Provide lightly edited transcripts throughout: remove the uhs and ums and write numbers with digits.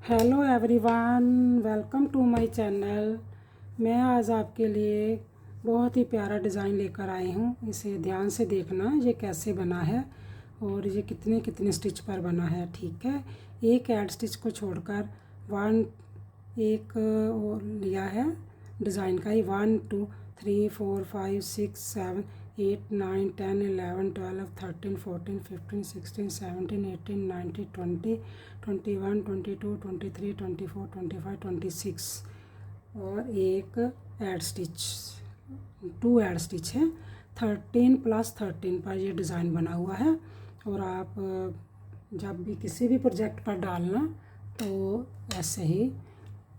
Hello everyone, welcome to my channel. मैं आज आपके लिए बहुत ही प्यारा डिज़ाइन लेकर आई हूँ। इसे ध्यान से देखना, ये कैसे बना है और ये कितने कितने स्टिच पर बना है। ठीक है, एक ऐड स्टिच को छोड़कर एक और लिया है डिज़ाइन का ही। 1 2 3 4 5 6 7 8 9 10 11 12 13 14 15 16 17 18 19 20 21 22 23 24 25 26 और एक ऐड स्टिच, 2 ऐड स्टिच है। 13 + 13 पर ये डिज़ाइन बना हुआ है। और आप जब भी किसी भी प्रोजेक्ट पर डालना तो ऐसे ही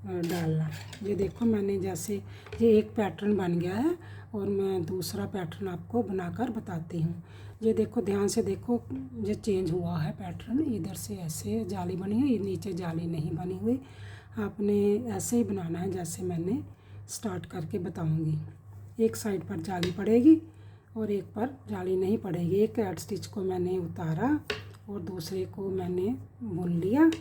डालना। ये देखो, मैंने जैसे ये एक पैटर्न बन गया है और मैं दूसरा पैटर्न आपको बनाकर बताती हूँ। ये देखो, ध्यान से देखो, ये चेंज हुआ है पैटर्न। इधर से ऐसे जाली बनी है, नीचे जाली नहीं बनी हुई। आपने ऐसे ही बनाना है जैसे मैंने स्टार्ट करके बताऊँगी। एक साइड पर जाली पड़ेगी और एक पर जाली नहीं पड़ेगी। एक ऐड स्टिच को मैंने उतारा और दूसरे को मैंने बुन लिया।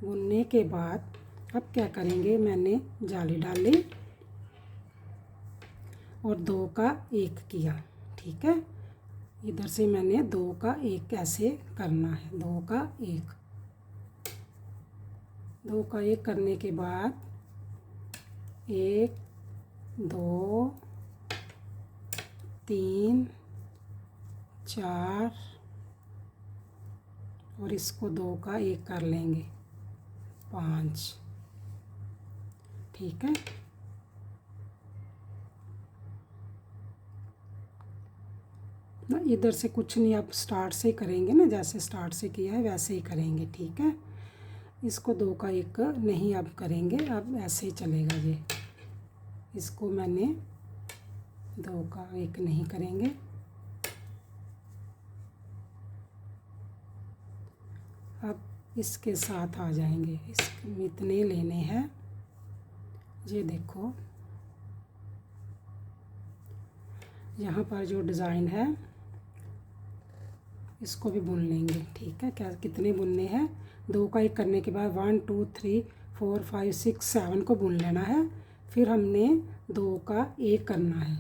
बुनने के बाद अब क्या करेंगे, मैंने जाली डाली और 2 का 1 किया। ठीक है, इधर से मैंने 2 का 1 कैसे करना है। 2 का 1, 2 का 1 करने के बाद 1 2 3 4 और इसको 2 का 1 कर लेंगे, 5। ठीक है, ना इधर से कुछ नहीं, आप स्टार्ट से ही करेंगे ना, जैसे स्टार्ट से किया है वैसे ही करेंगे। ठीक है, इसको 2 का 1 नहीं अब करेंगे, अब ऐसे ही चलेगा ये। इसको मैंने 2 का 1 नहीं करेंगे। अब इसके साथ आ जाएंगे, इतने लेने हैं। ये देखो, यहाँ पर जो डिज़ाइन है इसको भी बुन लेंगे। ठीक है, क्या कितने बुनने हैं, 2 का 1 करने के बाद 1 2 3 4 5 6 7 को बुन लेना है। फिर हमने 2 का 1 करना है।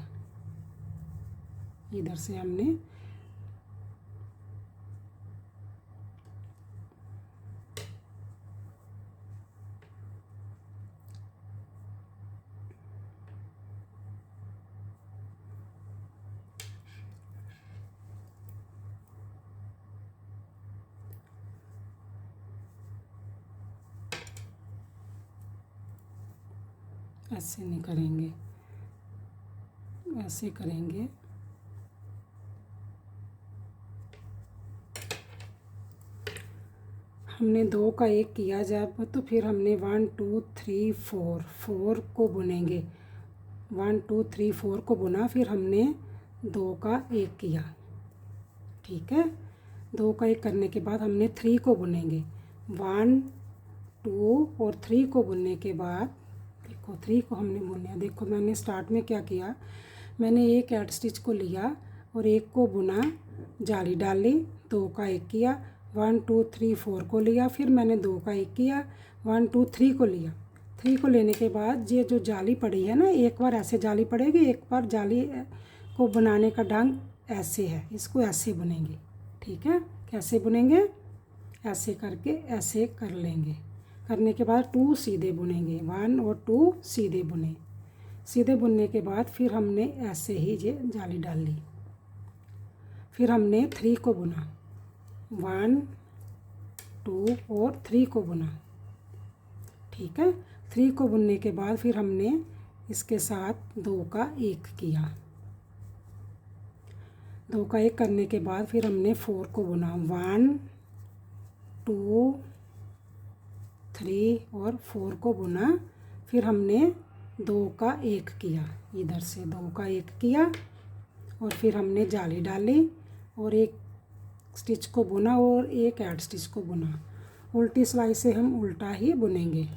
इधर से हमने ऐसे नहीं करेंगे, ऐसे करेंगे। हमने 2 का 1 किया जब, तो फिर हमने 1 2 3 4 को बुनेंगे। 1 2 3 4 को बुना, फिर हमने 2 का 1 किया। ठीक है, 2 का 1 करने के बाद हमने 3 को बुनेंगे। 1 2 और 3 को बुनने के बाद देखो, 3 को हमने बुना। देखो, मैंने स्टार्ट में क्या किया, मैंने एक ऐड स्टिच को लिया और एक को बुना, जाली डाली, 2 का 1 किया, 1 2 3 4 को लिया, फिर मैंने 2 का 1 किया, 1 2 3 को लिया। 3 को लेने के बाद ये जो जाली पड़ी है ना, एक बार ऐसे जाली पड़ेगी, एक बार जाली को बनाने का ढंग ऐसे है, इसको ऐसे बुनेंगे। ठीक है, कैसे बुनेंगे, ऐसे करके ऐसे कर लेंगे। करने के बाद 2 सीधे बुनेंगे, 1 और 2 सीधे बुने। सीधे बुनने के बाद फिर हमने ऐसे ही ये जाली डाल ली। फिर हमने 3 को बुना, 1 2 और 3 को बुना। ठीक है, 3 को बुनने के बाद फिर हमने इसके साथ 2 का 1 किया। 2 का 1 करने के बाद फिर हमने 4 को बुना, 1 2 3 और 4 को बुना। फिर हमने 2 का 1 किया, इधर से 2 का 1 किया और फिर हमने जाली डाली और एक स्टिच को बुना और एक ऐड स्टिच को बुना। उल्टी सिलाई से हम उल्टा ही बुनेंगे।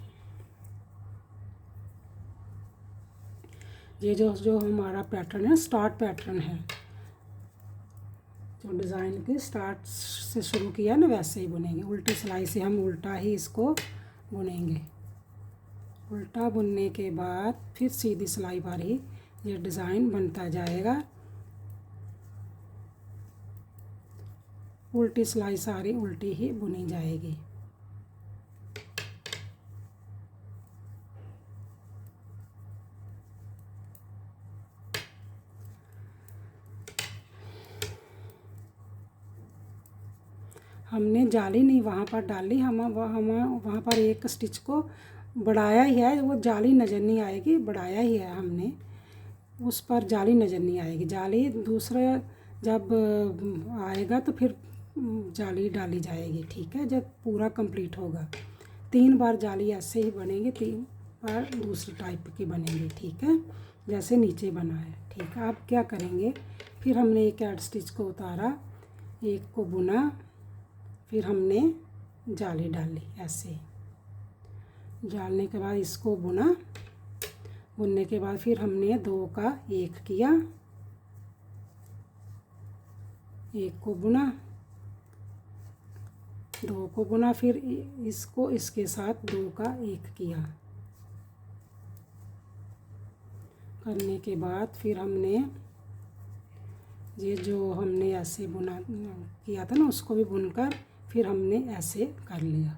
ये जो हमारा पैटर्न है, स्टार्ट पैटर्न है, जो डिज़ाइन के स्टार्ट से शुरू किया ना, वैसे ही बुनेंगे। उल्टी सिलाई से हम उल्टा ही इसको बुनेंगे। उल्टा बुनने के बाद फिर सीधी सिलाई पर ही ये डिज़ाइन बनता जाएगा। उल्टी सिलाई सारी उल्टी ही बुनी जाएगी। हमने जाली नहीं वहाँ पर डाली, हम वहाँ पर एक स्टिच को बढ़ाया ही है, वो जाली नज़र नहीं आएगी, बढ़ाया ही है हमने, उस पर जाली नज़र नहीं आएगी। जाली दूसरा जब आएगा तो फिर जाली डाली जाएगी, ठीक है। जब पूरा कंप्लीट होगा 3 बार जाली ऐसे ही बनेगी, 3 बार दूसरी टाइप की बनेगी, ठीक है, जैसे नीचे बना है, ठीक है। अब क्या करेंगे, फिर हमने एक ऐड स्टिच को उतारा, एक को बुना, फिर हमने जाली डाली ऐसे। डालने के बाद इसको बुना, बुनने के बाद फिर हमने 2 का 1 किया, एक को बुना, 2 को बुना, फिर इसको इसके साथ 2 का 1 किया। करने के बाद फिर हमने ये जो हमने ऐसे बुना किया था ना, उसको भी बुनकर फिर हमने ऐसे कर लिया।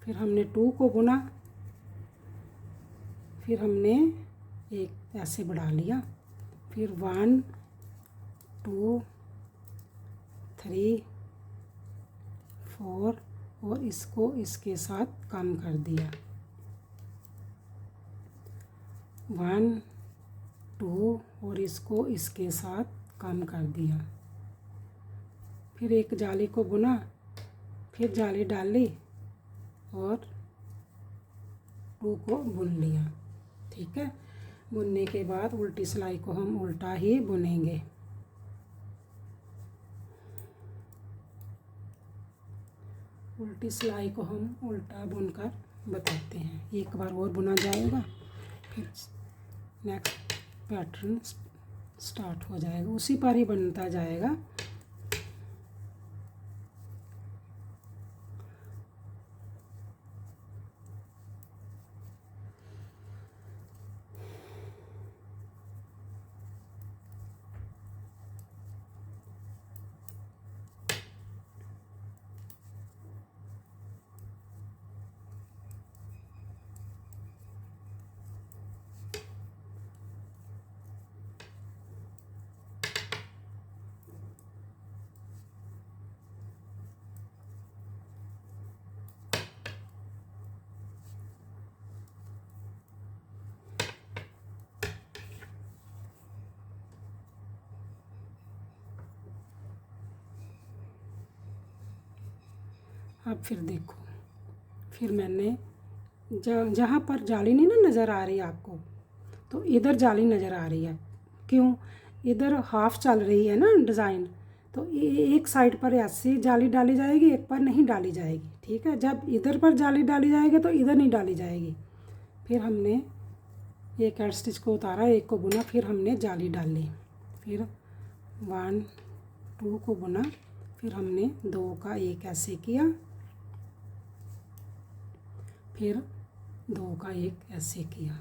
फिर हमने 2 को बुना, फिर हमने एक ऐसे बढ़ा लिया, फिर 1 2 3 4 और इसको इसके साथ कम कर दिया, 1 2 और इसको इसके साथ कम कर दिया। फिर एक जाली को बुना, फिर जाली डाली और 2 को बुन लिया, ठीक है। बुनने के बाद उल्टी सिलाई को हम उल्टा ही बुनेंगे। उल्टी सिलाई को हम उल्टा बुनकर बताते हैं, एक बार और बुना जाएगा, फिर नेक्स्ट पैटर्न स्टार्ट हो जाएगा, उसी पर ही बनता जाएगा। अब फिर देखो, फिर मैंने जहाँ पर जाली नहीं ना नज़र आ रही आपको, तो इधर जाली नज़र आ रही है, क्यों, इधर हाफ चल रही है ना डिज़ाइन, तो एक साइड पर ऐसी जाली डाली जाएगी, एक पर नहीं डाली जाएगी, ठीक है। जब इधर पर जाली डाली जाएगी तो इधर नहीं डाली जाएगी। फिर हमने एक ऐड स्टिच को उतारा, एक को बुना, फिर हमने जाली डाली, फिर 1 2 को बुना, फिर हमने 2 का 1 ऐसे किया, फिर 2 का 1 ऐसे किया,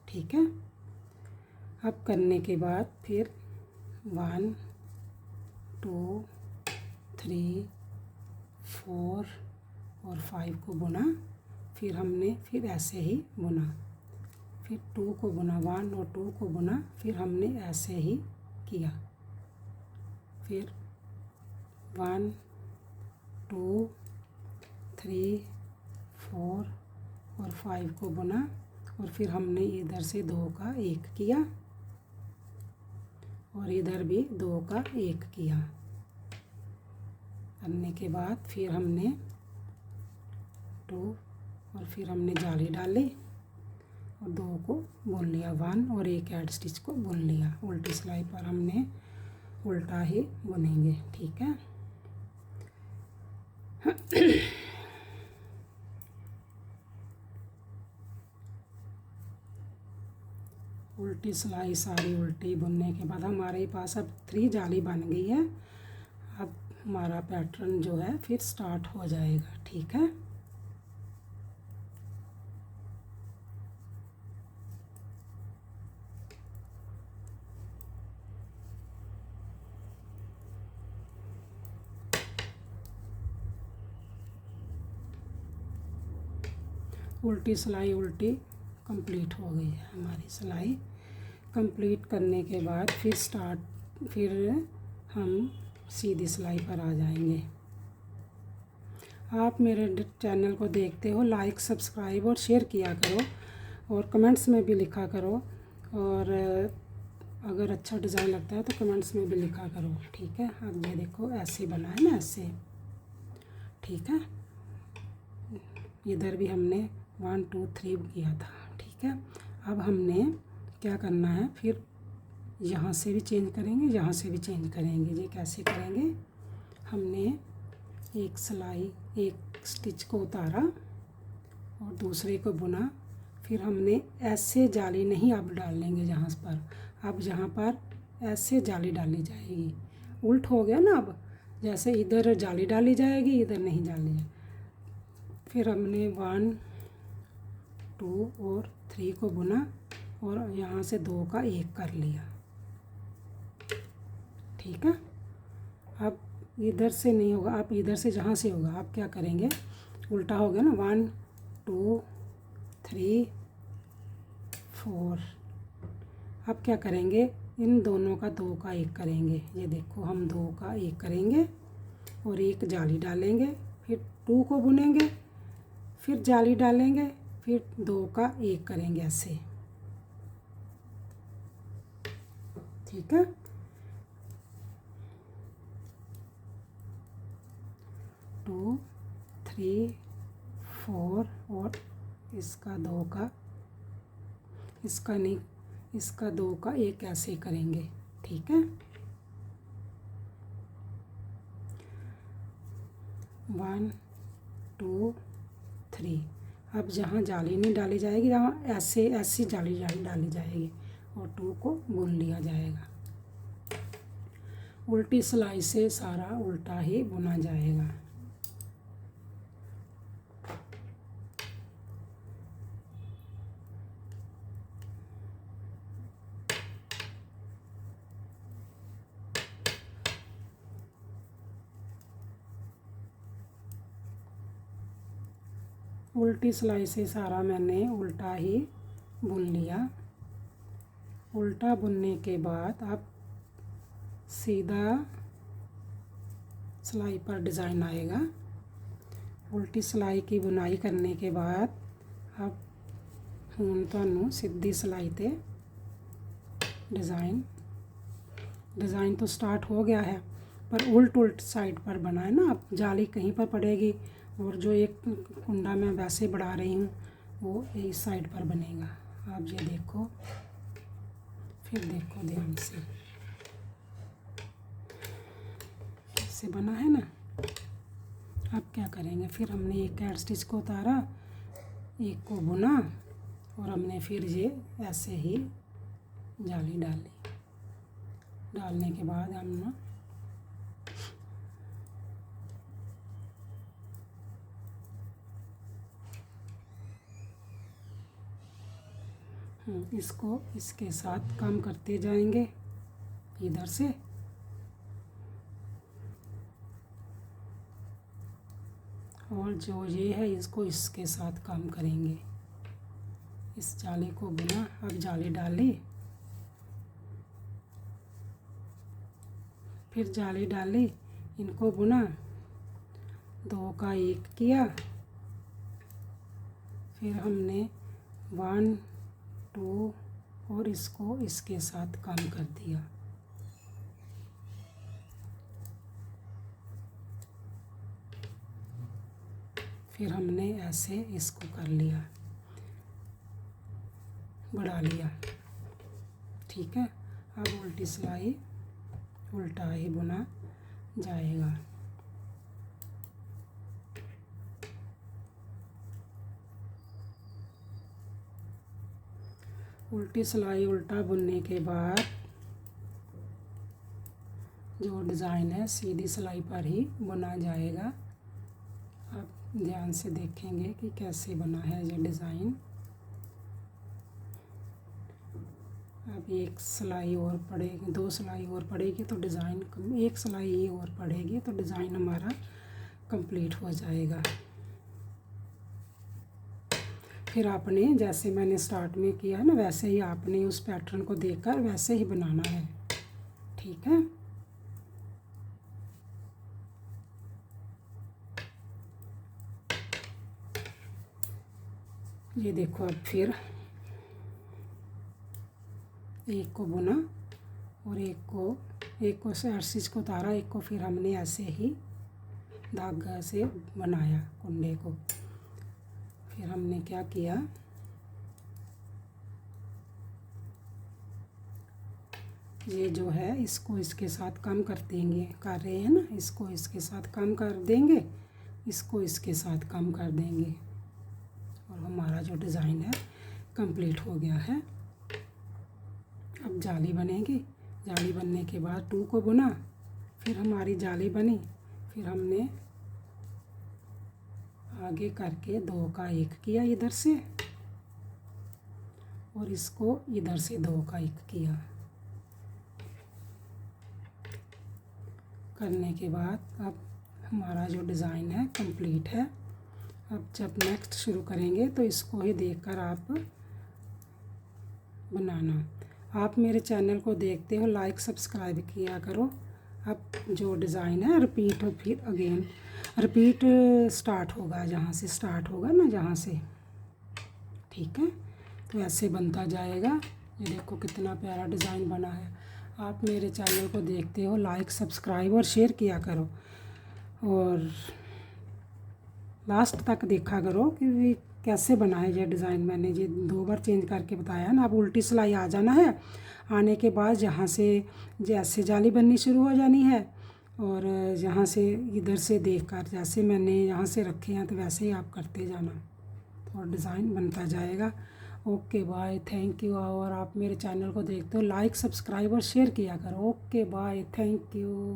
ठीक है। अब करने के बाद फिर 1 2 3 4 और 5 को बुना, फिर हमने फिर ऐसे ही बुना, फिर 2 को बुना, 1 और 2 को बुना, फिर हमने ऐसे ही किया, फिर 1 2 3 4 और 5 को बुना, और फिर हमने इधर से 2 का 1 किया और इधर भी 2 का 1 किया। करने के बाद फिर हमने 2 और फिर हमने जाली डाली और 2 को बुन लिया, 1 और एक ऐड स्टिच को बुन लिया। उल्टी सिलाई पर हमने उल्टा ही बुनेंगे, ठीक है। उल्टी सिलाई सारी उल्टी बुनने के बाद हमारे पास अब 3 जाली बन गई है। अब हमारा पैटर्न जो है फिर स्टार्ट हो जाएगा, ठीक है। उल्टी सिलाई उल्टी कंप्लीट हो गई है हमारी सिलाई। कंप्लीट करने के बाद फिर हम सीधी सिलाई पर आ जाएंगे। आप मेरे चैनल को देखते हो, लाइक सब्सक्राइब और शेयर किया करो और कमेंट्स में भी लिखा करो, और अगर अच्छा डिज़ाइन लगता है तो कमेंट्स में भी लिखा करो, ठीक है। अब ये देखो ऐसे बना है ना, ऐसे, ठीक है। इधर भी हमने 1 2 3 किया था, ठीक है। अब हमने क्या करना है, फिर यहाँ से भी चेंज करेंगे, यहाँ से भी चेंज करेंगे। ये कैसे करेंगे, हमने एक स्टिच को उतारा और दूसरे को बुना, फिर हमने ऐसे जाली नहीं अब डाल लेंगे जहाँ पर, अब जहाँ पर ऐसे जाली डाली जाएगी। उल्ट हो गया ना, अब जैसे इधर जाली डाली जाएगी, इधर नहीं डाली जाएगी। फिर हमने 1 2 और 3 को बुना और यहाँ से 2 का 1 कर लिया, ठीक है। अब इधर से नहीं होगा, आप इधर से जहाँ से होगा आप क्या करेंगे, उल्टा हो गया ना, 1 2 3 4। अब क्या करेंगे, इन दोनों का 2 का 1 करेंगे। ये देखो हम 2 का 1 करेंगे और एक जाली डालेंगे, फिर 2 को बुनेंगे, फिर जाली डालेंगे, फिर 2 का 1 करेंगे ऐसे, ठीक है। 2 3 4 और इसका 2 का, इसका नहीं, इसका 2 का 1 ऐसे करेंगे, ठीक है। 1 2 3। अब जहाँ जाली नहीं डाली जाएगी, जहाँ ऐसी जाली डाली जाएगी और 2 को बुन लिया जाएगा। उल्टी सिलाई से सारा उल्टा ही बुना जाएगा। उल्टी सिलाई से सारा मैंने उल्टा ही बुन लिया। उल्टा बुनने के बाद अब सीधा सिलाई पर डिज़ाइन आएगा। उल्टी सिलाई की बुनाई करने के बाद अब हुण तुहानू सीधी सिलाई ते डिज़ाइन तो स्टार्ट हो गया है, पर उल्ट साइड पर बना है ना। अब जाली कहीं पर पड़ेगी और जो एक कुंडा मैं वैसे बढ़ा रही हूँ वो इस साइड पर बनेगा। आप ये देखो, फिर देखो ध्यान से, ऐसे बना है ना। अब क्या करेंगे, फिर हमने एक ऐड स्टिच को उतारा, एक को बुना और हमने फिर ये ऐसे ही जाली डाली। डालने के बाद हम ना इसको इसके साथ काम करते जाएंगे इधर से, और जो ये है इसको इसके साथ काम करेंगे। इस जाली को बुना, अब जाली डाली, फिर जाली डाली, इनको बुना, 2 का 1 किया, फिर हमने 1 2 और इसको इसके साथ काम कर दिया। फिर हमने ऐसे इसको कर लिया, बढ़ा लिया, ठीक है। अब उल्टी सिलाई उल्टा ही बुना जाएगा। उल्टी सिलाई उल्टा बुनने के बाद जो डिज़ाइन है सीधी सिलाई पर ही बुना जाएगा। आप ध्यान से देखेंगे कि कैसे बना है ये डिज़ाइन। अब एक सिलाई और पड़ेगी, 2 सिलाई और पड़ेगी तो डिज़ाइन, एक सिलाई और पड़ेगी तो डिज़ाइन हमारा कंप्लीट हो जाएगा। फिर आपने जैसे मैंने स्टार्ट में किया है ना, वैसे ही आपने उस पैटर्न को देखकर वैसे ही बनाना है। ठीक है। ये देखो, अब फिर एक को बुना और एक को स्टिच को उतारा, एक को फिर हमने ऐसे ही धागा से बनाया कुंडे को। फिर हमने क्या किया, ये जो है इसको इसके साथ कम कर देंगे, कर रहे हैं ना, इसको इसके साथ कम कर देंगे, इसको इसके साथ कम कर देंगे और हमारा जो डिज़ाइन है कंप्लीट हो गया है। अब जाली बनेगी। जाली बनने के बाद 2 को बुना, फिर हमारी जाली बनी, फिर हमने आगे करके 2 का 1 किया इधर से और इसको इधर से 2 का 1 किया। करने के बाद अब हमारा जो डिज़ाइन है कंप्लीट है। अब जब नेक्स्ट शुरू करेंगे तो इसको ही देखकर आप बनाना। आप मेरे चैनल को देखते हो, लाइक सब्सक्राइब किया करो। अब जो डिज़ाइन है रिपीट, फिर अगेन रिपीट स्टार्ट होगा, जहाँ से स्टार्ट होगा ना, जहाँ से। ठीक है, तो ऐसे बनता जाएगा। ये देखो कितना प्यारा डिज़ाइन बना है। आप मेरे चैनल को देखते हो, लाइक सब्सक्राइब और शेयर किया करो और लास्ट तक देखा करो कि कैसे बना है ये डिज़ाइन। मैंने ये 2 बार चेंज करके बताया ना। अब उल्टी सिलाई आ जाना है। आने के बाद जहाँ से जैसे जाली बननी शुरू हो जानी है और जहाँ से इधर से देखकर जैसे मैंने यहाँ से रखे हैं तो वैसे ही आप करते जाना और डिज़ाइन बनता जाएगा। Okay bye, thank you. और आप मेरे चैनल को देखते हो, लाइक सब्सक्राइब और शेयर किया करो। Okay bye, thank you.